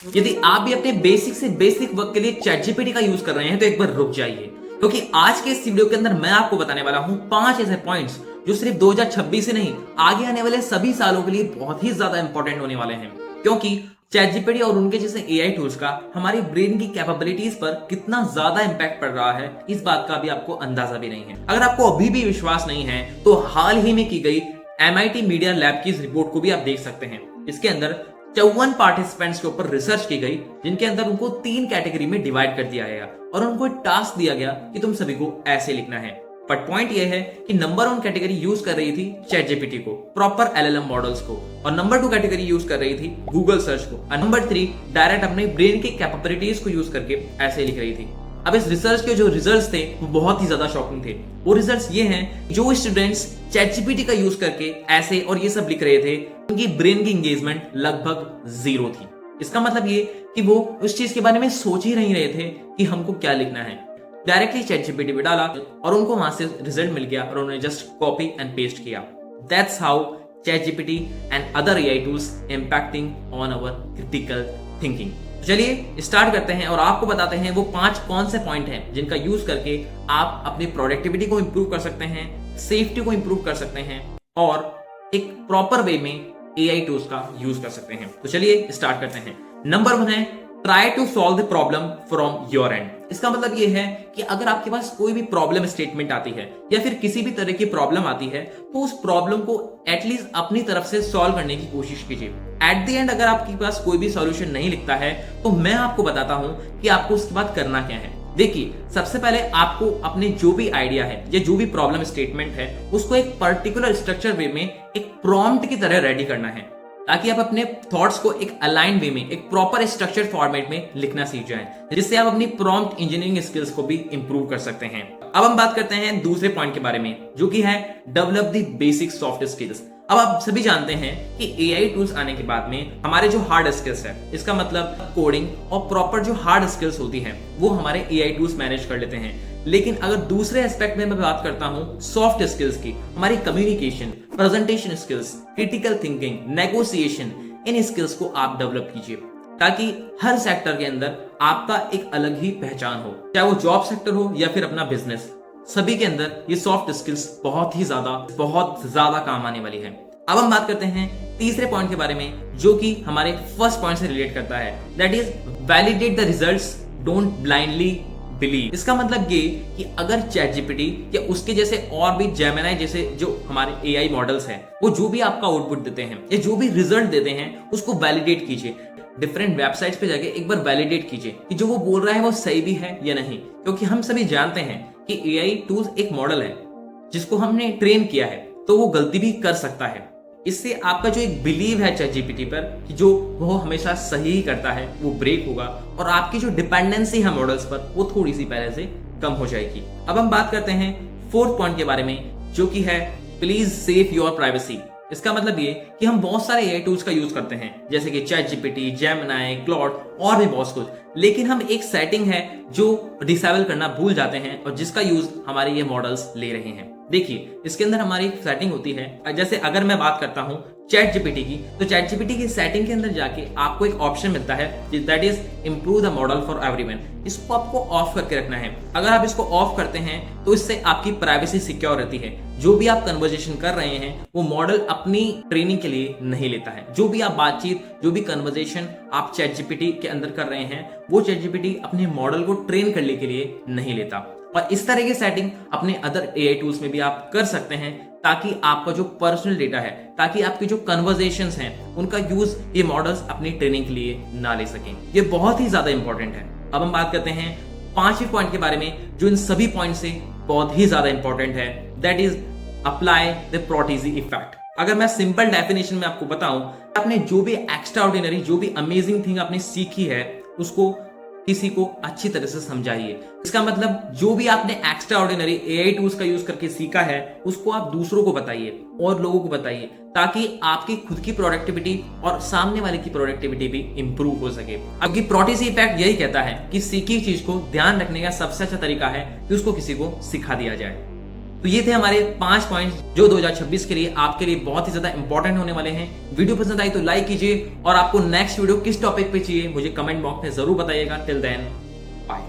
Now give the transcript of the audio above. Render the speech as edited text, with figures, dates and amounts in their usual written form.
यदि आप भी अपने बेसिक से बेसिक वर्क के लिए चैट जीपीटी का यूज कर रहे हैं तो एक बार रुक जाइए, क्योंकि आज के इस वीडियो के अंदर मैं आपको बताने वाला हूं 5 ऐसे पॉइंट्स जो सिर्फ 2026 से नहीं आगे आने वाले सभी सालों के लिए बहुत ही ज्यादा इंपॉर्टेंट होने वाले हैं। क्योंकि चैट जीपीटी और उनके जैसे एआई टूल्स का हमारी ब्रेन की कैपेबिलिटीज पर कितना ज्यादा इंपैक्ट पड़ रहा है, इस बात का भी आपको अंदाजा भी नहीं है। अगर आपको अभी भी विश्वास नहीं है तो हाल ही में की गई MIT मीडिया लैब की इस रिपोर्ट को भी आप देख सकते हैं। इसके अंदर 54 पार्टिसिपेंट्स के ऊपर रिसर्च की गई, जिनके अंदर उनको 3 कैटेगरी में डिवाइड कर दिया गया और उनको एक टास्क दिया गया कि तुम सभी को ऐसे लिखना है। बट पॉइंट ये है कि नंबर 1 कैटेगरी यूज कर रही थी चैट जीपीटी को, प्रॉपर LLM मॉडल्स को, और नंबर 2 कैटेगरी यूज कर रही थी गूगल सर्च को, और नंबर 3 डायरेक्ट अपने ब्रेन की कैपेबिलिटीज को यूज करके ऐसे लिख रही थी। अब इस रिसर्च के जो रिजल्ट्स थे वो बहुत ही ज्यादा शॉकिंग थे। वो रिजल्ट्स ये हैं, जो स्टूडेंट्स चैट जीपीटी का यूज करके ऐसे और ये सब लिख रहे थे, उनकी ब्रेन की एंगेजमेंट लगभग 0 थी। इसका मतलब ये कि वो उस चीज के बारे में सोच ही नहीं रहे थे कि हमको क्या लिखना है। डायरेक्टली चैट जीपीटी पे डाला और उनको वहां से रिजल्ट मिल गया और उन्होंने जस्ट कॉपी एंड पेस्ट किया। That's how ChatGPT and other AI tools impacting on our critical thinking. चलिए स्टार्ट करते हैं और आपको बताते हैं वो 5 कौन से पॉइंट हैं जिनका यूज करके आप अपनी प्रोडक्टिविटी को इंप्रूव कर सकते हैं, सेफ्टी को इंप्रूव कर सकते हैं और एक प्रॉपर वे में एआई टूल्स का यूज कर सकते हैं। तो चलिए स्टार्ट करते हैं। नंबर 1 है try to solve the problem from your end. इसका मतलब ये है कि अगर आपके पास कोई भी प्रॉब्लम स्टेटमेंट आती है या फिर किसी भी तरह की प्रॉब्लम आती है तो उस प्रॉब्लम को एटलीस्ट अपनी तरफ से सॉल्व करने की कोशिश कीजिए। एट द एंड अगर आपके पास कोई भी सॉल्यूशन नहीं लिखता है तो मैं आपको बताता हूं कि आपको उसके बाद करना क्या है। देखिए, सबसे पहले आपको अपने जो भी आइडिया है या जो भी प्रॉब्लम स्टेटमेंट है उसको एक पर्टिकुलर स्ट्रक्चर वे में एक प्रॉम्प्ट की तरह रेडी करना है, ताकि आप अपने थॉट्स को एक अलाइन वे में एक प्रॉपर स्ट्रक्चर फॉर्मेट में लिखना सीख जाएं, जिससे आप अपनी प्रॉम्प्ट इंजीनियरिंग स्किल्स को भी इंप्रूव कर सकते हैं। अब हम बात करते हैं दूसरे पॉइंट के बारे में, जो कि है develop the basic soft skills. अब आप सभी जानते हैं कि एआई टूल्स आने के बाद में हमारे जो हार्ड स्किल्स है, इसका मतलब कोडिंग और प्रॉपर जो हार्ड स्किल्स होती हैं वो हमारे एआई टूल्स मैनेज कर लेते हैं। लेकिन अगर दूसरे एस्पेक्ट में मैं बात करता हूं सॉफ्ट स्किल्स की, हमारी communication, presentation skills, critical thinking, negotiation, इन स्किल्स को आप डेवलप कीजिए, ताकि हर सेक्टर के अंदर आपका एक अलग ही पहचान हो, चाहे वो जॉब सेक्टर हो या फिर अपना बिजनेस। सभी के अंदर ये सॉफ्ट स्किल्स बहुत ज्यादा काम आने वाली है। अब हम बात करते हैं तीसरे पॉइंट के बारे में, जो कि हमारे फर्स्ट पॉइंट से रिलेट करता है, that is validate the results, don't blindly believe. इसका मतलब ये कि अगर चैट जीपीटी या उसके जैसे और भी जेमिनी जैसे जो हमारे एआई मॉडल्स हैं, वो जो भी आपका आउटपुट देते हैं या जो भी रिजल्ट देते हैं उसको वैलिडेट कीजिए। डिफरेंट वेबसाइट्स पे जाके एक बार वैलिडेट कीजिए कि जो वो बोल रहा है वो सही भी है या नहीं, क्योंकि हम सभी जानते हैं कि एआई टूल्स एक मॉडल है जिसको हमने ट्रेन किया है, तो वो गलती भी कर सकता है। इससे आपका जो एक बिलीव है चैट जीपीटी पर कि जो वो हमेशा सही ही करता है, वो ब्रेक होगा और आपकी जो डिपेंडेंसी है मॉडल्स पर वो थोड़ी सी पहले से कम हो जाएगी। अब हम बात करते हैं फोर्थ पॉइंट के बारे में, जो कि है प्लीज सेव योर प्राइवेसी। इसका मतलब ये कि हम बहुत सारे एआई टूल्स का यूज करते हैं, जैसे कि चैट जीपीटी, जेमिनी, क्लॉड और भी बहुत कुछ, लेकिन हम एक सेटिंग है जो डिसेबल करना भूल जाते हैं और जिसका यूज हमारे ये मॉडल्स ले रहे हैं। देखिए, इसके अंदर हमारी एक सेटिंग होती है, जैसे अगर मैं बात करता हूं चैट जीपीटी की, तो चैट जीपीटी की सेटिंग के अंदर जाके आपको एक ऑप्शन मिलता है that is improve the model for everyone. इसको आपको ऑफ करके रखना है। अगर आप इसको ऑफ करते हैं तो इससे आपकी प्राइवेसी सिक्योर रहती है। जो भी आप कन्वर्सेशन कर रहे हैं वो मॉडल अपनी ट्रेनिंग के लिए नहीं लेता है। जो भी आप बातचीत, जो भी कन्वर्सेशन आप चैट जीपीटी के अंदर कर रहे हैं, वो चैट जीपीटी अपने मॉडल को ट्रेन करने के लिए नहीं लेता। और इस तरह की सेटिंग अपने अदर एआई टूल्स में भी आप कर सकते हैं, ताकि आपका जो पर्सनल डेटा है, ताकि आपकी जो कन्वर्सेशंस हैं, उनका यूज ये मॉडल्स अपनी ट्रेनिंग के लिए ना ले सकें। ये बहुत ही ज्यादा इंपॉर्टेंट है। अब हम बात करते हैं 5वें पॉइंट के बारे में, जो इन सभी पॉइंट से बहुत ही ज्यादा इंपॉर्टेंट है, that is apply the protege effect. अगर मैं सिंपल डेफिनेशन में आपको बताऊं, आपने जो भी एक्स्ट्रा ऑर्डिनरी, जो भी अमेजिंग थिंग आपने सीखी है, उसको किसी को अच्छी तरह से समझाइए। इसका मतलब जो भी आपने एक्स्ट्रा ऑर्डिनरी एआई टूल्स का यूज करके सीखा है उसको आप दूसरों को बताइए और लोगों को बताइए, ताकि आपकी खुद की प्रोडक्टिविटी और सामने वाले की प्रोडक्टिविटी भी इंप्रूव हो सके। अब प्रोटीसी इफेक्ट यही कहता है कि सीखी चीज को ध्यान रखने का सबसे अच्छा तरीका है कि उसको किसी को सिखा दिया जाए। तो ये थे हमारे 5 पॉइंट्स जो 2026 के लिए आपके लिए बहुत ही ज्यादा इंपॉर्टेंट होने वाले हैं। वीडियो पसंद आई तो लाइक कीजिए और आपको नेक्स्ट वीडियो किस टॉपिक पे चाहिए मुझे कमेंट बॉक्स में जरूर बताइएगा। Till then bye.